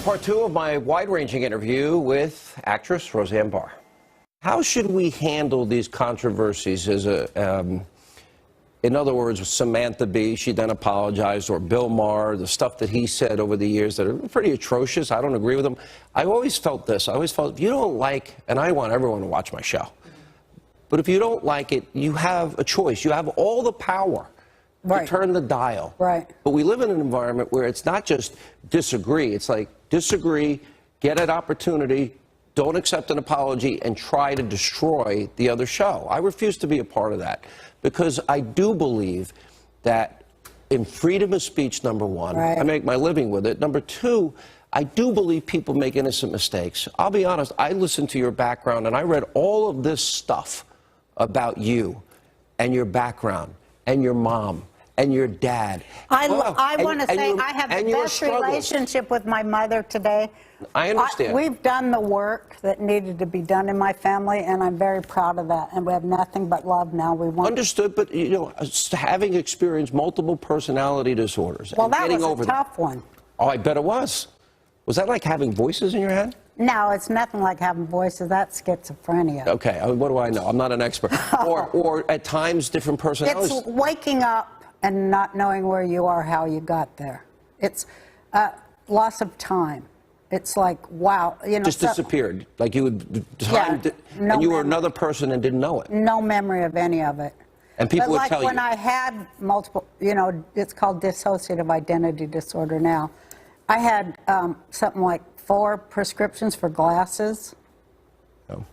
part two of my wide-ranging interview with actress Roseanne Barr. How should we handle these controversies as in other words, Samantha Bee, she then apologized, or Bill Maher, the stuff that he said over the years that are pretty atrocious. I don't agree with him. I always felt this. I always felt, if you don't like, and I want everyone to watch my show, but if you don't like it, you have a choice. You have all the power to turn the dial. Right. But we live in an environment where it's not just disagree. It's like disagree, get an opportunity, don't accept an apology, and try to destroy the other show. I refuse to be a part of that because I do believe that in freedom of speech, number one, I make my living with it. Number two, I do believe people make innocent mistakes. I'll be honest, I listened to your background and I read all of this stuff about you and your background and your mom and your dad. I want to say I have the best relationship with my mother today. I understand. We've done the work that needed to be done in my family, and I'm very proud of that. And we have nothing but love now. We want understood, but you know, having experienced multiple personality disorders, well, and that getting was over a tough one. Oh, I bet it was. Was that like having voices in your head? No, it's nothing like having voices. That's schizophrenia. Okay, I mean, what do I know? I'm not an expert. or at times different personalities. It's waking up and not knowing where you are, how you got there. It's loss of time. It's like, wow, you know. Just disappeared. Like you would, and you were another person and didn't know it. No memory of any of it. And people would tell you. Like when I had multiple, you know, it's called dissociative identity disorder now. I had something like 4 prescriptions for glasses. Oh.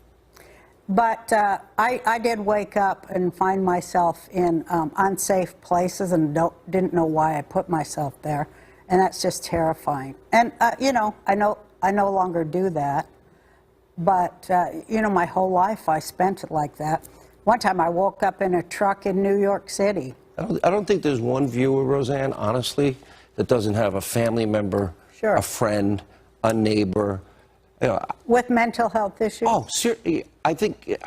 But I did wake up and find myself in unsafe places and didn't know why I put myself there. And that's just terrifying. And, you know, I no longer do that. But, you know, my whole life I spent it like that. One time I woke up in a truck in New York City. I don't think there's one viewer, Roseanne, honestly, that doesn't have a family member, a friend, a neighbor. You know, with mental health issues? Oh, seriously, I think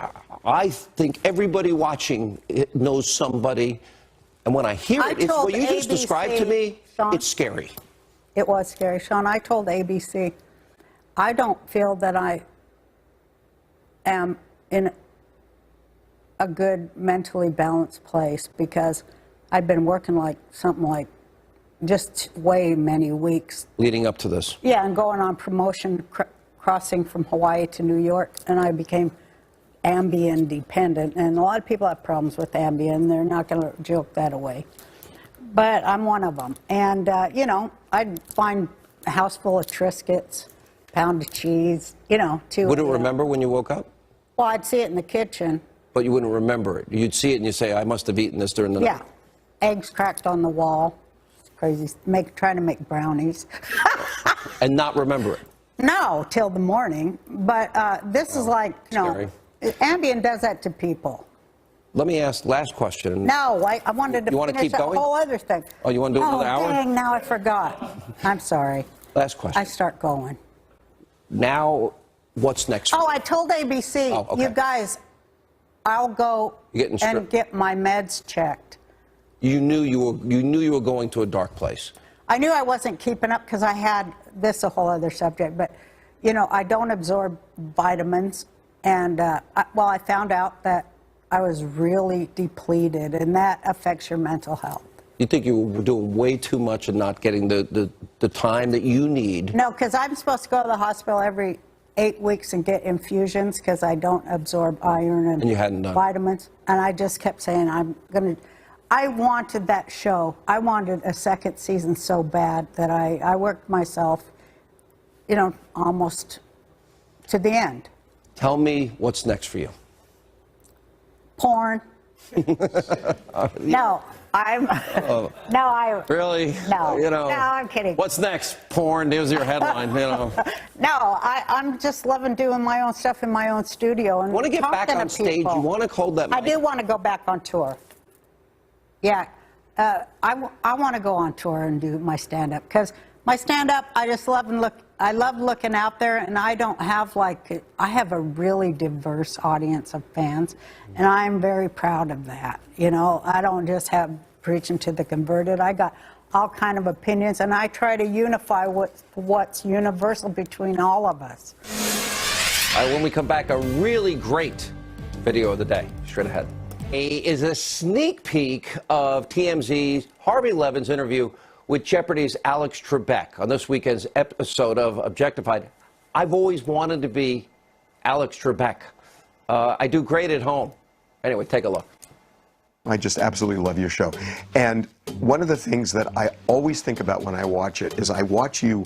everybody watching knows somebody. And when I hear it, it's what you just described to me, Sean, it's scary. It was scary, Sean. I told ABC, I don't feel that I am in a good mentally balanced place because I've been working like something like just way many weeks. Leading up to this. Yeah, and going on promotion, crossing from Hawaii to New York, and I became Ambien dependent. And a lot of people have problems with Ambien. They're not going to joke that away. But I'm one of them. And, you know, I'd find a house full of Triscuits, pound of cheese, you know, Wouldn't remember when you woke up? Well, I'd see it in the kitchen. But you wouldn't remember it. You'd see it and you'd say, I must have eaten this during the night. Yeah. Eggs cracked on the wall. It's crazy. Trying to make brownies. And not remember it? No, till the morning. But this is like, you know, Ambien does that to people. Let me ask last question. No, I wanted to finish a whole other thing. Oh, you want to do another hour? Oh, dang, now I forgot. I'm sorry. Last question. I start going. Now, what's next? Oh, I told ABC, you guys, I'll go and get my meds checked. You knew you were going to a dark place. I knew I wasn't keeping up because I had this a whole other subject, but you know, I don't absorb vitamins, and I found out that I was really depleted, and that affects your mental health. You think you were doing way too much and not getting the time that you need? No, because I'm supposed to go to the hospital every 8 weeks and get infusions because I don't absorb iron and you hadn't done vitamins. And I just kept saying, I wanted that show. I wanted a second season so bad that I worked myself, you know, almost to the end. Tell me what's next for you. Porn. No, Really? No. You know, no, I'm kidding. What's next? Porn. There's your headline. You know. No, I'm just loving doing my own stuff in my own studio and want to get back on stage. You want to hold that mic? I do want to go back on tour. Yeah, I want to go on tour and do my stand-up because my stand-up, I just love and look. I love looking out there, and I don't have I have a really diverse audience of fans, and I'm very proud of that. You know, I don't just have preaching to the converted. I got all kind of opinions, and I try to unify what's universal between all of us. All right, when we come back, a really great video of the day. Straight ahead. Is a sneak peek of TMZ's Harvey Levin's interview with Jeopardy's Alex Trebek on this weekend's episode of Objectified. I've always wanted to be Alex Trebek. I do great at home. Anyway, take a look. I just absolutely love your show. And one of the things that I always think about when I watch it is I watch you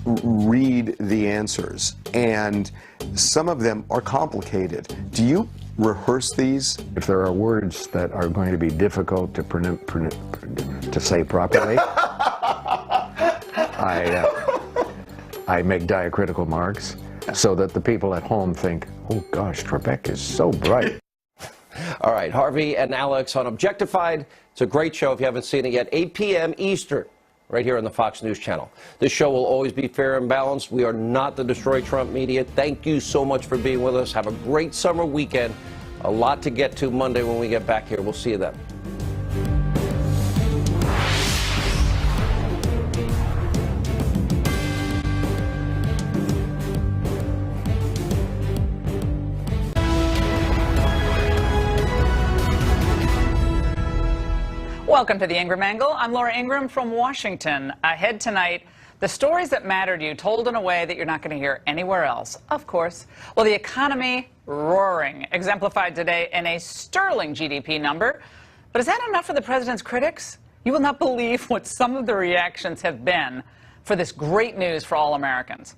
read the answers, and some of them are complicated. Do you rehearse these? If there are words that are going to be difficult to say properly, I make diacritical marks so that the people at home think, oh gosh, Trebek is so bright. All right, Harvey and Alex on Objectified. It's a great show if you haven't seen it yet. 8 p.m. Eastern, right here on the Fox News Channel. This show will always be fair and balanced. We are not the Destroy Trump media. Thank you so much for being with us. Have a great summer weekend. A lot to get to Monday when we get back here. We'll see you then. Welcome to the Ingram Angle. I'm Laura Ingram from Washington. Ahead tonight, the stories that matter to you told in a way that you're not going to hear anywhere else, of course. Well, the economy roaring, exemplified today in a sterling GDP number. But is that enough for the president's critics? You will not believe what some of the reactions have been for this great news for all Americans.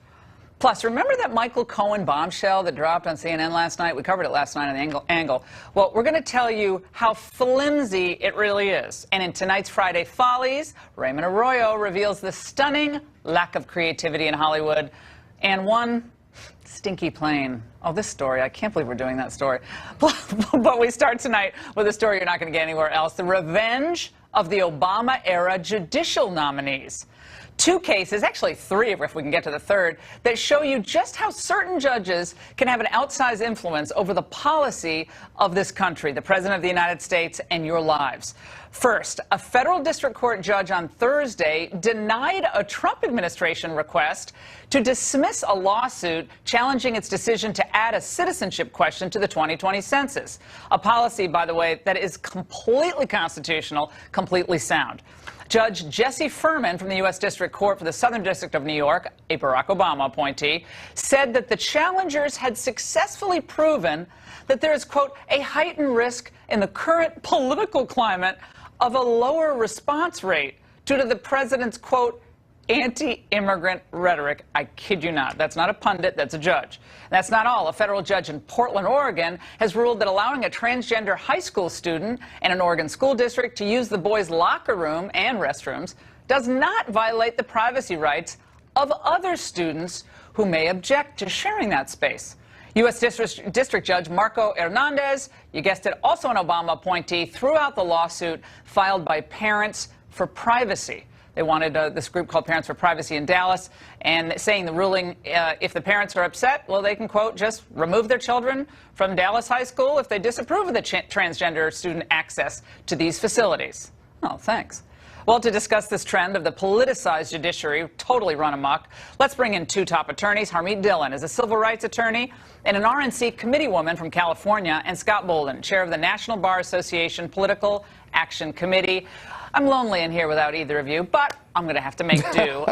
Plus, remember that Michael Cohen bombshell that dropped on CNN last night? We covered it last night on the Angle. Well, we're going to tell you how flimsy it really is. And in tonight's Friday Follies, Raymond Arroyo reveals the stunning lack of creativity in Hollywood and one stinky plane. Oh, this story, I can't believe we're doing that story. But we start tonight with a story you're not going to get anywhere else. The revenge of the Obama-era judicial nominees. 2 cases, actually 3 if we can get to the third, that show you just how certain judges can have an outsized influence over the policy of this country, the President of the United States, and your lives. First, a federal district court judge on Thursday denied a Trump administration request to dismiss a lawsuit challenging its decision to add a citizenship question to the 2020 census. A policy, by the way, that is completely constitutional, completely sound. Judge Jesse Furman from the U.S. District Court for the Southern District of New York, a Barack Obama appointee, said that the challengers had successfully proven that there is, quote, a heightened risk in the current political climate of a lower response rate due to the president's, quote, anti-immigrant rhetoric. I kid you not. That's not a pundit. That's a judge. And that's not all. A federal judge in Portland, Oregon, has ruled that allowing a transgender high school student in an Oregon school district to use the boys' locker room and restrooms does not violate the privacy rights of other students who may object to sharing that space. U.S. District Judge Marco Hernandez, you guessed it, also an Obama appointee, threw out the lawsuit filed by Parents for Privacy. They wanted this group called Parents for Privacy in Dallas, and saying the ruling, if the parents are upset, well, they can, quote, just remove their children from Dallas High School if they disapprove of the transgender student access to these facilities. Oh, thanks. Well, to discuss this trend of the politicized judiciary totally run amok, let's bring in 2 top attorneys. Harmeet Dillon is a civil rights attorney and an RNC committee woman from California, and Scott Bolden, chair of the National Bar Association Political Action Committee. I'm lonely in here without either of you, but I'm going to have to make do.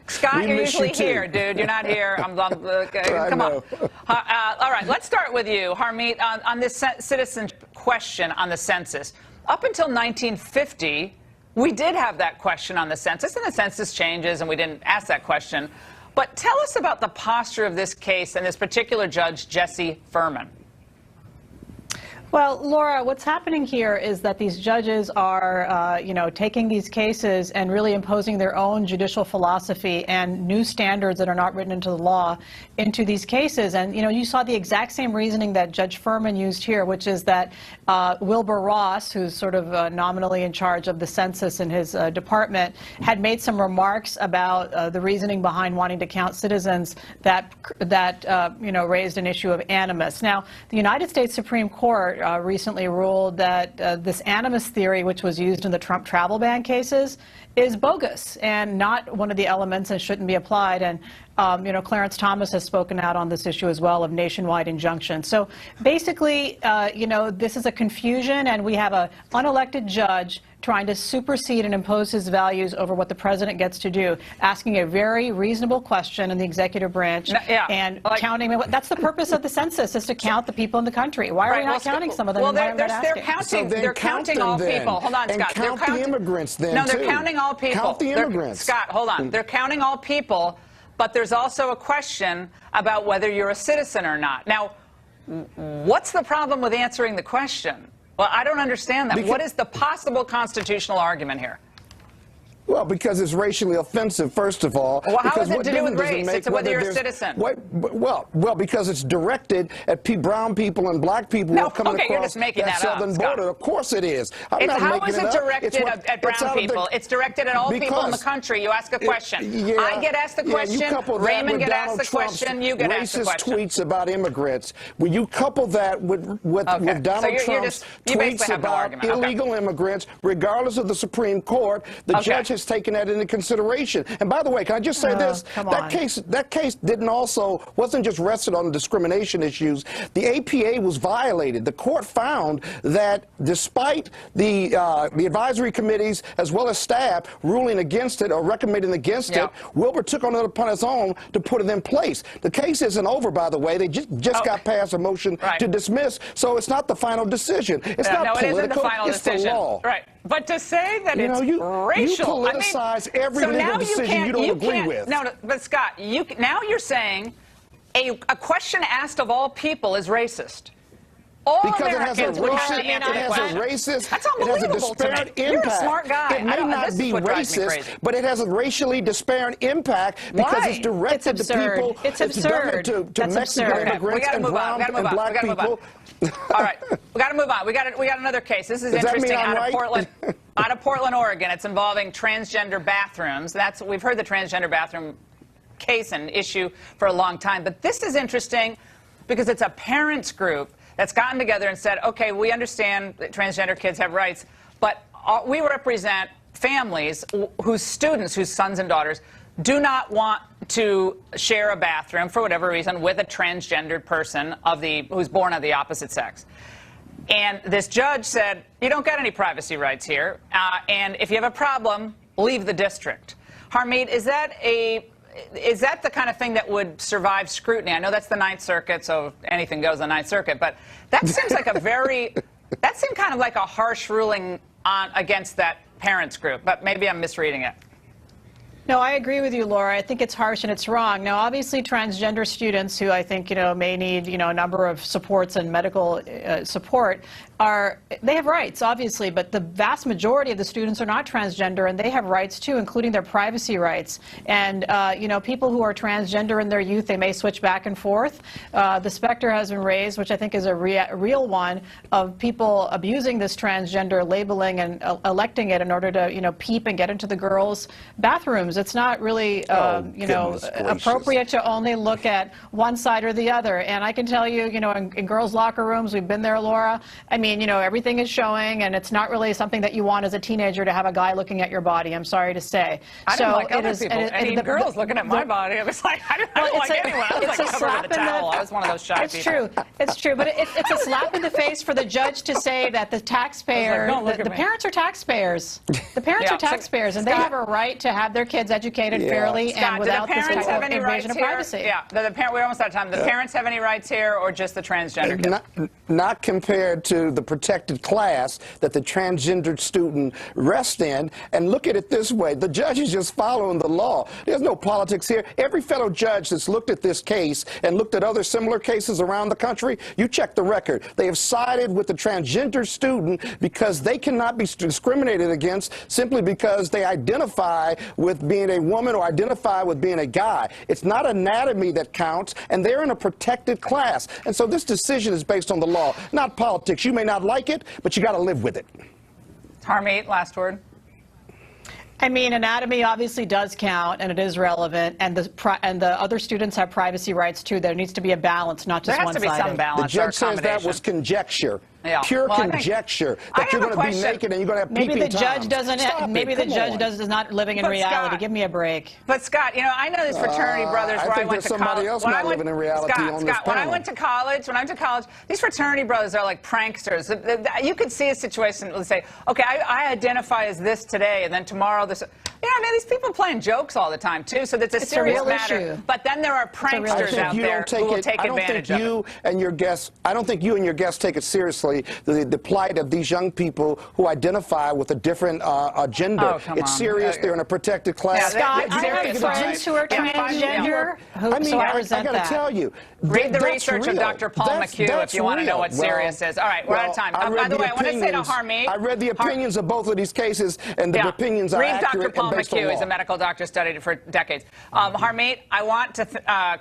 Scott, you're usually here, dude. You're not here. Come on. All right, let's start with you, Harmeet, on this citizen question on the census. Up until 1950, we did have that question on the census, and the census changes, and we didn't ask that question. But tell us about the posture of this case and this particular judge, Jesse Furman. Well, Laura, what's happening here is that these judges are, taking these cases and really imposing their own judicial philosophy and new standards that are not written into the law into these cases. And, you saw the exact same reasoning that Judge Furman used here, which is that Wilbur Ross, who's sort of nominally in charge of the census in his department, had made some remarks about the reasoning behind wanting to count citizens that raised an issue of animus. Now, the United States Supreme Court recently ruled that this animus theory, which was used in the Trump travel ban cases, is bogus and not one of the elements and shouldn't be applied. And Clarence Thomas has spoken out on this issue as well of nationwide injunction. So basically, this is a confusion, and we have an unelected judge trying to supersede and impose his values over what the president gets to do, asking a very reasonable question in the executive branch and counting. That's the purpose of the census, is to count the people in the country. Why are we not counting some of them? Well, Why are we not they're asking? counting. So They're counting all people. Hold on, and Scott. Count They're the immigrants then, No, they're too. counting all people. Count the immigrants. Scott, hold on. They're counting all people, but there's also a question about whether you're a citizen or not. Now, what's the problem with answering the question? Well, I don't understand that. What is the possible constitutional argument here? Well, because it's racially offensive, first of all. Well, how because is it what to do with difference does it race? make It's whether you're a there's- citizen. Well, because it's directed at brown people and black people who No, are coming okay, you're across just making that up, southern Scott. border. Of course it is. I'm not How making is it up. directed It's what- at brown it's out of the- people? It's directed at all people in the Because country. You ask a question. Yeah, I get asked the question. You couple that Raymond with get asked Donald the Trump's question. You get asked the racist question. tweets about immigrants. When you couple that with Okay, so Donald you're Trump's you basically tweets have no about argument. Okay. illegal immigrants, regardless of the Supreme Court, the judge has taken that into consideration. And by the way, can I just say this? come That on. case wasn't just rested on discrimination issues. The APA was violated. The court found that despite the advisory committees as well as staff ruling against it or recommending against it, Wilbur took on it upon his own to put it in place. The case isn't over, by the way. They just got passed a motion to dismiss, so it's not the final decision. It's not no, political. it isn't the final it's decision. the law. Right. But to say that You it's know, you racial, politicize every legal decision you don't agree with. No, but Scott, now you're saying a question asked of all people is racist. All Because Americans would have to answer the question. That's unbelievable disparate to me. impact. You're a smart guy. It may not be racist, but it has a racially disparate impact because Why? it's directed It's to people. absurd. It's done absurd. to That's Mexican absurd. immigrants and brown and black people. All right, we got to move on. We got another case. This is Does that mean interesting. I'm Out right? of Portland, out of Portland, Oregon. It's involving transgender bathrooms. We've heard the transgender bathroom case and issue for a long time, but this is interesting because it's a parents group that's gotten together and said, okay, we understand that transgender kids have rights, but we represent families whose students, whose sons and daughters, do not want to share a bathroom for whatever reason with a transgendered person who's born of the opposite sex. And this judge said, you don't get any privacy rights here, and if you have a problem, leave the district. Harmeet, is that the kind of thing that would survive scrutiny? I know that's the Ninth Circuit, so anything goes on the Ninth Circuit, but that seems like that seemed kind of like a harsh ruling against that parents group, but maybe I'm misreading it. No, I agree with you, Laura. I think it's harsh and it's wrong. Now, obviously, transgender students who I think, may need, a number of supports and medical support they have rights, obviously, but the vast majority of the students are not transgender, and they have rights too, including their privacy rights. And, people who are transgender in their youth, they may switch back and forth. The specter has been raised, which I think is a real one, of people abusing this transgender labeling and electing it in order to, peep and get into the girls' bathrooms. It's not really, appropriate to only look at one side or the other. And I can tell you, in girls' locker rooms, we've been there, Laura. I mean, everything is showing, and it's not really something that you want as a teenager to have a guy looking at your body, I'm sorry to say. I didn't like other people. Any girls looking at my body, I was like, I don't like anyone. I was like covered with a towel. I was one of those shy people. It's true, but it's a slap in the face for the judge to say that the taxpayer, the parents are taxpayers. The parents are taxpayers, and they have a right to have their kids educated fairly and without this type of invasion of privacy. Yeah, we're almost out of time. The parents have any rights here, or just the transgender kids? Not compared to the protected class that the transgendered student rests in. And look at it this way. The judge is just following the law. There's no politics here. Every federal judge that's looked at this case and looked at other similar cases around the country, you check the record. They have sided with the transgender student because they cannot be discriminated against simply because they identify with being a woman or identify with being a guy. It's not anatomy that counts, and they're in a protected class. And so this decision is based on the law, not politics. You may not like it, but you got to live with it. Harmeet, last word. I mean, anatomy obviously does count, and it is relevant, and the other students have privacy rights too. There needs to be a balance, not just one-sided. There has to be some balance. The judge says that was conjecture. Yeah. pure Well, I think- conjecture I that you're have a going to be question. naked and you're going to have Maybe peeping the judge Toms. doesn't. Stop Maybe it. the Come judge on. is not living in But reality. Scott- Give me a break. But Scott, you know, I know these fraternity brothers I where I think went there's to college. somebody else When I not went- living in reality Scott, on this when I panel. went to college, these fraternity brothers are like pranksters. You could see a situation, let's say, okay, I identify as this today, and then tomorrow this. You know, I mean, these people playing jokes all the time too, so that's a It's a serious real matter. issue. But then there are a real pranksters issue. out there who will take I don't advantage think of you it. and your guests. I don't think you and your guests take it seriously. The plight of these young people who identify with a different agenda. Oh, come it's on. serious. They're in a protected class. Yeah, Scott, They're I have serious. friends who are Yeah, fine, yeah. transgender, I mean, so I I resent got that. to tell you. Read the that's research of real. Dr. Paul McHugh That's if you want to know real. what serious is. All right, we're out of time. I By read the way, I want to say to opinions- Harmeet. I read the opinions of both of these cases, and the Yeah. opinions are Read Dr. accurate Paul and based on McHugh. He's law. a medical doctor, studied it for decades. Harmeet, I want to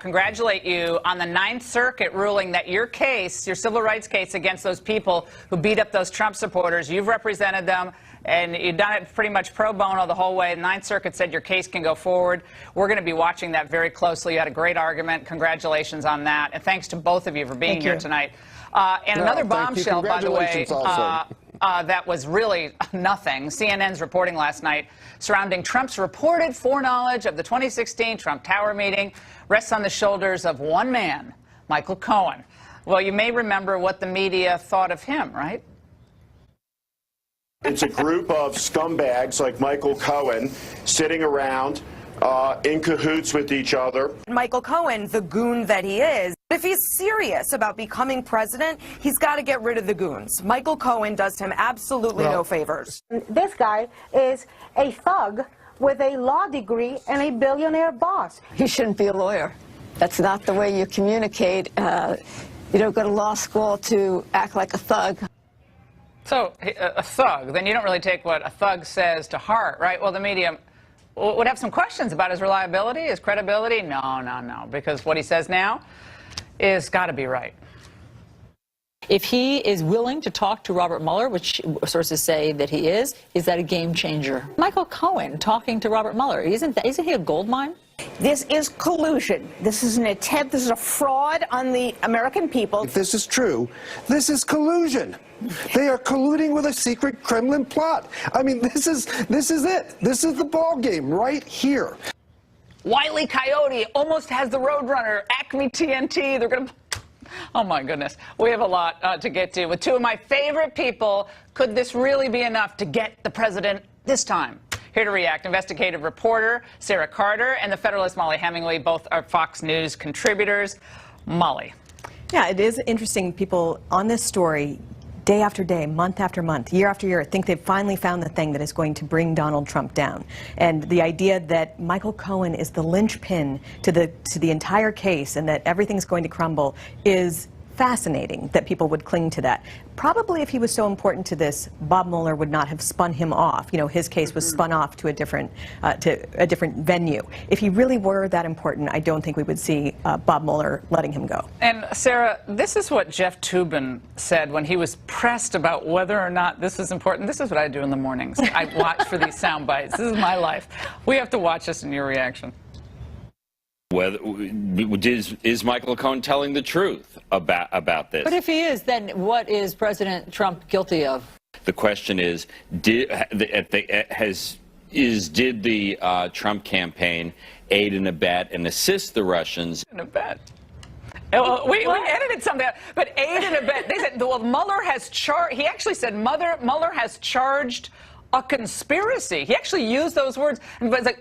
congratulate you on the Ninth Circuit ruling that your case, your civil rights case against those people who beat up those Trump supporters, you've represented them, and you've done it pretty much pro bono the whole way. The Ninth Circuit said your case can go forward. We're going to be watching that very closely. You had a great argument. Congratulations on that. And thanks to both of you for being Thank here you. tonight. And No, another thank you. bombshell, by the way, Congratulations also. that was really nothing. CNN's reporting last night surrounding Trump's reported foreknowledge of the 2016 Trump Tower meeting rests on the shoulders of one man, Michael Cohen. Well, you may remember what the media thought of him, right? It's a group of scumbags like Michael Cohen sitting around in cahoots with each other. Michael Cohen, the goon that he is, if he's serious about becoming president, he's got to get rid of the goons. Michael Cohen does him absolutely no favors. This guy is a thug with a law degree and a billionaire boss. He shouldn't be a lawyer. That's not the way you communicate. You don't go to law school to act like a thug. So, a thug, then you don't really take what a thug says to heart, right? Well, the media would have some questions about his reliability, his credibility. No, because what he says now is got to be right. If he is willing to talk to Robert Mueller, which sources say that he is that a game changer? Michael Cohen talking to Robert Mueller, isn't he a gold mine? This is collusion. This is an attempt, this is a fraud on the American people. If this is true, this is collusion. They are colluding with a secret Kremlin plot. I mean, this is it. This is the ball game right here. Wile E. Coyote almost has the Roadrunner, Acme TNT. They're going to... Oh, my goodness. We have a lot to get to. With two of my favorite people, could this really be enough to get the president this time? Here to react, investigative reporter Sarah Carter and the Federalist Molly Hemingway, both are Fox News contributors. Molly. Yeah, it is interesting. People on this story, day after day, month after month, year after year, think they've finally found the thing that is going to bring Donald Trump down. And the idea that Michael Cohen is the linchpin to the entire case and that everything's going to crumble is fascinating that people would cling to that. Probably if he was so important to this, Bob Mueller would not have spun him off. You know, his case was spun off to a different venue. If he really were that important, I don't think we would see Bob Mueller letting him go. And Sarah, this is what Jeff Toobin said when he was pressed about whether or not this is important. This is what I do in the mornings. I watch for these sound bites. This is my life. We have to watch this in your reaction. Is Michael Cohen telling the truth about this? But if he is, then what is President Trump guilty of? The question is, did the Trump campaign aid and abet and assist the Russians? And abet. We edited something, but aid and abet. They said, well, Mueller has charged. He actually said Mueller has charged a conspiracy. He actually used those words, but it's like,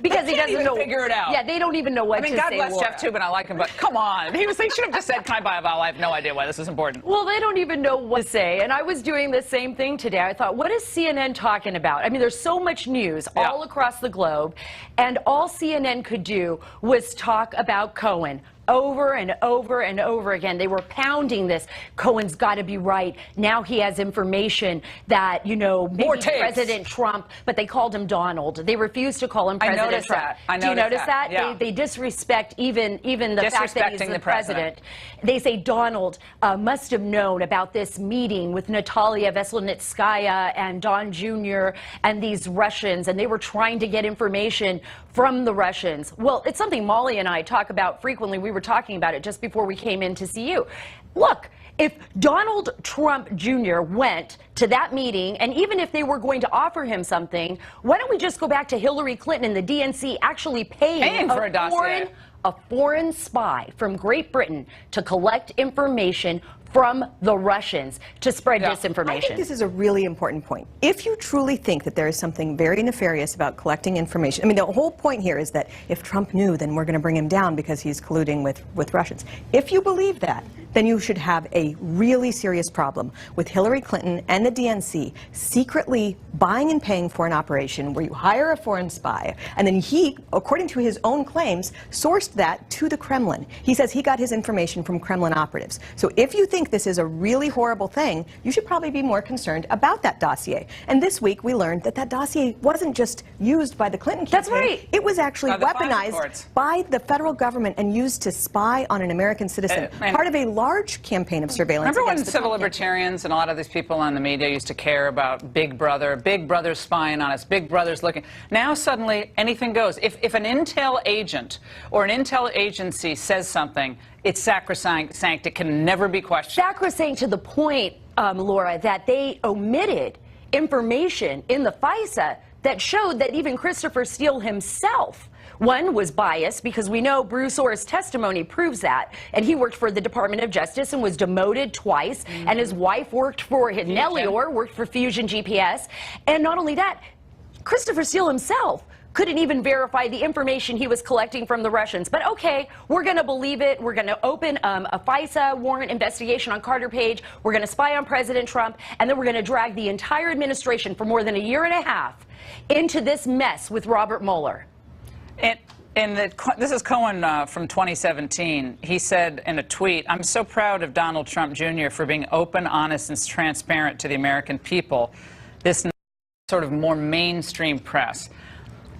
because he doesn't even know, figure it out. Yeah, they don't even know what to say. God bless Laura. Jeff Toobin. I like him, but come on, he should have just said, "Can I buy a vowel?" I have no idea why this is important. Well, they don't even know what to say, and I was doing the same thing today. I thought, what is CNN talking about? I mean, there's so much news all across the globe, and all CNN could do was talk about Cohen. Over and over and over again. They were pounding this. Cohen's got to be right. Now he has information that, maybe President Trump, but they called him Donald. They refused to call him President Trump. Do you notice that? Yeah. They disrespect even the fact that he's the president. They say Donald must have known about this meeting with Natalia Veselnitskaya and Don Jr. and these Russians, and they were trying to get information from the Russians. Well, it's something Molly and I talk about frequently. We were talking about it just before we came in to see you. Look, if Donald Trump Jr. went to that meeting, and even if they were going to offer him something, why don't we just go back to Hillary Clinton and the DNC actually paying for a dossier. a foreign spy from Great Britain to collect information from the Russians to spread disinformation. I think this is a really important point. If you truly think that there is something very nefarious about collecting information, I mean, the whole point here is that if Trump knew, then we're going to bring him down because he's colluding with Russians. If you believe that, then you should have a really serious problem with Hillary Clinton and the DNC secretly buying and paying for an operation where you hire a foreign spy, and then he, according to his own claims, sourced that to the Kremlin. He says he got his information from Kremlin operatives. So if you think this is a really horrible thing, you should probably be more concerned about that dossier. And this week we learned that that dossier wasn't just used by the Clinton campaign. That's right. It was actually weaponized by the federal government and used to spy on an American citizen. Part of a large campaign of surveillance. Remember when against the civil Trump libertarians and a lot of these people on the media used to care about Big Brother's spying on us, Big Brother's looking. Now suddenly anything goes. If an intel agent or an intel agency says something, it's sacrosanct. It can never be questioned. Sacrosanct to the point, Laura, that they omitted information in the FISA that showed that even Christopher Steele himself, one, was biased, because we know Bruce Orr's testimony proves that, and he worked for the Department of Justice and was demoted twice, and his wife worked for Nellie Orr, worked for Fusion GPS, and not only that, Christopher Steele himself couldn't even verify the information he was collecting from the Russians. But okay, we're going to believe it. We're going to open a FISA warrant investigation on Carter Page. We're going to spy on President Trump, and then we're going to drag the entire administration for more than a year and a half into this mess with Robert Mueller. This is Cohen from 2017. He said in a tweet, "I'm so proud of Donald Trump Jr. for being open, honest, and transparent to the American people. This sort of more mainstream press."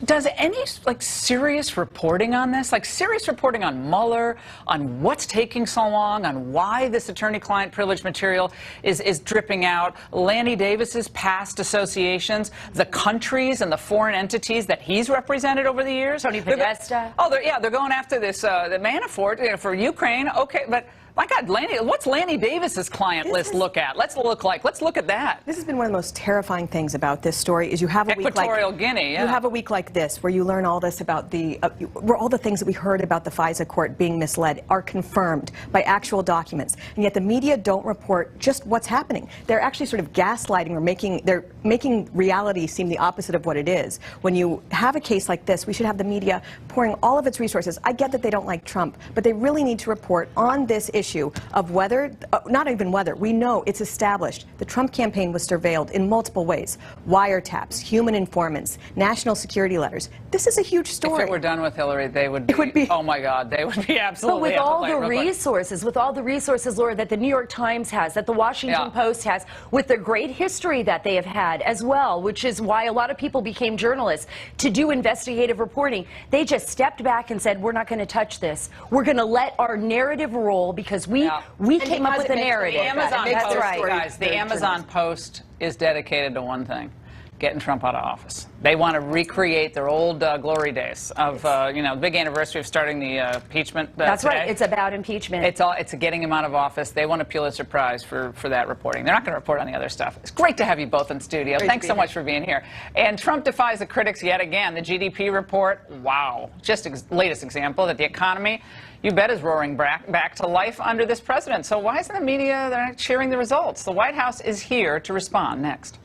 Does any serious reporting on this, serious reporting on Mueller, on what's taking so long, on why this attorney-client privilege material is dripping out, Lanny Davis's past associations, the countries and the foreign entities that he's represented over the years? Tony Podesta. They're going after this the Manafort for Ukraine. Okay, but my God, what's Lanny Davis's client list look at? Let's look at that. This has been one of the most terrifying things about this story is you have a Equatorial Guinea. You have a week like this where you learn all this about where all the things that we heard about the FISA court being misled are confirmed by actual documents, and yet the media don't report just what's happening. They're actually sort of gaslighting or they're making reality seem the opposite of what it is. When you have a case like this, we should have the media pouring all of its resources. I get that they don't like Trump, but they really need to report on this issue of whether, not even whether, we know it's established. The Trump campaign was surveilled in multiple ways. Wiretaps, human informants, national security letters. This is a huge story. If it were done with Hillary, they would be, oh my God, they would be absolutely. But with all the resources, Laura, that the New York Times has, that the Washington Post has, with the great history that they have had as well, which is why a lot of people became journalists to do investigative reporting, they just stepped back and said, we're not going to touch this. We're going to let our narrative roll because we came up with a narrative. The Amazon That's Post, right. guys, the Amazon Post is dedicated to one thing: getting Trump out of office. They want to recreate their old glory days of, the big anniversary of starting the impeachment. That's today. right. It's about impeachment. It's getting him out of office. They want a Pulitzer Prize for that reporting. They're not going to report on the other stuff. It's great to have you both in studio. Thanks so much for being here. And Trump defies the critics yet again. The GDP report, wow, just latest example that the economy, you bet, is roaring back to life under this president. So why isn't the media cheering the results? The White House is here to respond next.